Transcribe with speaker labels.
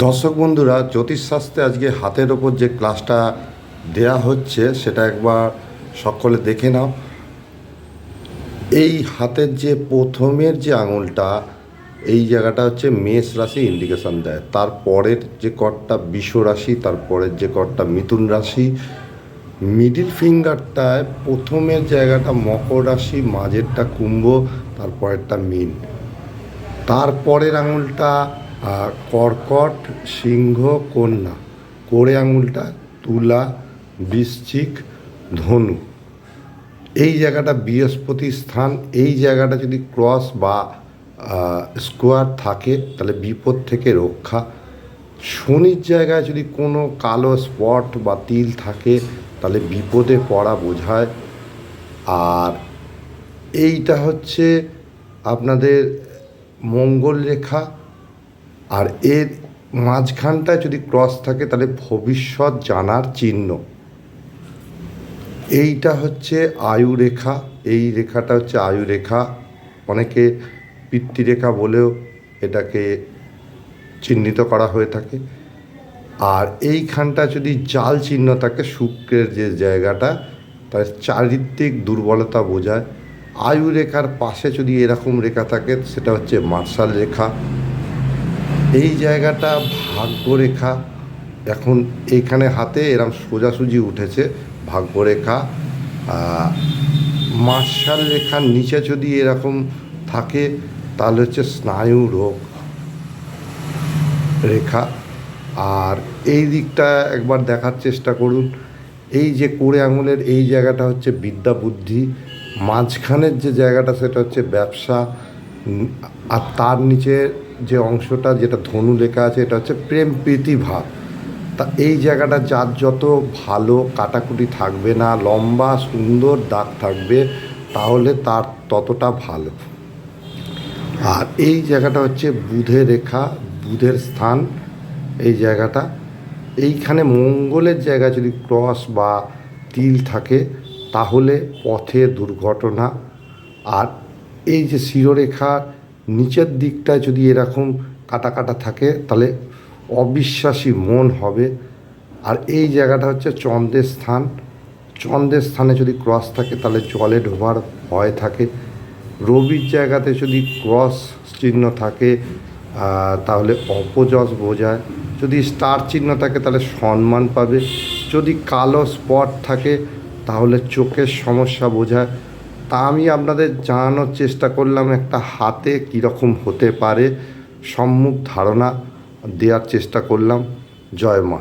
Speaker 1: দর্শক বন্ধুরা, জ্যোতিষশাস্ত্রে আজকে হাতের ওপর যে ক্লাসটা দেয়া হচ্ছে সেটা একবার সকলে দেখে নাও। এই হাতের যে প্রথমের যে আঙুলটা, এই জায়গাটা হচ্ছে মেষ রাশি ইন্ডিকেশন দেয়। তারপরের যে কর্ডটা বৃষ রাশি, তারপরের যে কর্ডটা মিথুন রাশি। মিডিল ফিঙ্গারটায় প্রথমের জায়গাটা মকর রাশি, মাঝেরটা কুম্ভ, তারপরেরটা মীন। তারপরের আঙুলটা কর্কট, সিংহ, কন্যা। কোড়ে আঙুলটা তুলা, বৃশ্চিক, ধনু। এই জায়গাটা বৃহস্পতি স্থান। এই জায়গাটা যদি ক্রস বা স্কোয়ার থাকে তাহলে বিপদ থেকে রক্ষা। শনির জায়গায় যদি কোনো কালো স্পট বা তিল থাকে তাহলে বিপদে পড়া বোঝায়। আর এইটা হচ্ছে আপনাদের মঙ্গল রেখা। আর এর মাঝখানটায় যদি ক্রস থাকে তাহলে ভবিষ্যৎ জানার চিহ্ন। এইটা হচ্ছে আয়ু রেখা। এই রেখাটা হচ্ছে আয়ু রেখা। অনেকে পিতৃরেখা বলেও এটাকে চিহ্নিত করা হয়ে থাকে। আর এইখানটা যদি জাল চিহ্ন থাকে, শুক্রের যে জায়গাটা, তার চারিত্রিক দুর্বলতা বোঝায়। আয়ু রেখার পাশে যদি এরকম রেখা থাকে সেটা হচ্ছে মার্শাল রেখা। এই জায়গাটা ভাগ্যরেখা। এখন এইখানে হাতে এরম সোজাসুজি উঠেছে ভাগ্যরেখা। মার্শাল রেখার নিচে যদি এরকম থাকে তাহলে হচ্ছে স্নায়ু রোগ রেখা। আর এই দিকটা একবার দেখার চেষ্টা করুন। এই যে কোড়ে আঙুলের এই জায়গাটা হচ্ছে বিদ্যা বুদ্ধি। মাঝখানের যে জায়গাটা সেটা হচ্ছে ব্যবসা। আর তার নিচে যে অংশটা যেটা ধনু লেখা আছে এটা হচ্ছে প্রেম প্রীতি ভাব। তা এই জায়গাটা যার যত ভালো কাটাকুটি থাকবে না, লম্বা সুন্দর দাগ থাকবে, তাহলে তার ততটা ভালো। আর এই জায়গাটা হচ্ছে বুধের রেখা, বুধের স্থান। এই জায়গাটা, এইখানে মঙ্গলের জায়গায় যদি ক্রস বা তিল থাকে তাহলে পথে দুর্ঘটনা। আর এই যে শিরোরেখার নিচের দিকটায় যদি এরকম কাটা কাটা থাকে তাহলে অবিশ্বাসী মন হবে। আর এই জায়গাটা হচ্ছে চন্দ্রের স্থান। চন্দ্রের স্থানে যদি ক্রস থাকে তাহলে জলে ডোবার ভয় থাকে। রবির জায়গাতে যদি ক্রস চিহ্ন থাকে তাহলে অপযশ বোঝায়। যদি স্টার চিহ্ন থাকে তাহলে সম্মান পাবে। যদি কালো স্পট থাকে তাহলে চোখের সমস্যা বোঝায়। তা আমি আপনাদের জানানোর চেষ্টা করলাম একটা হাতে কীরকম হতে পারে, সম্মুখ ধারণা দেওয়ার চেষ্টা করলাম। জয় মা।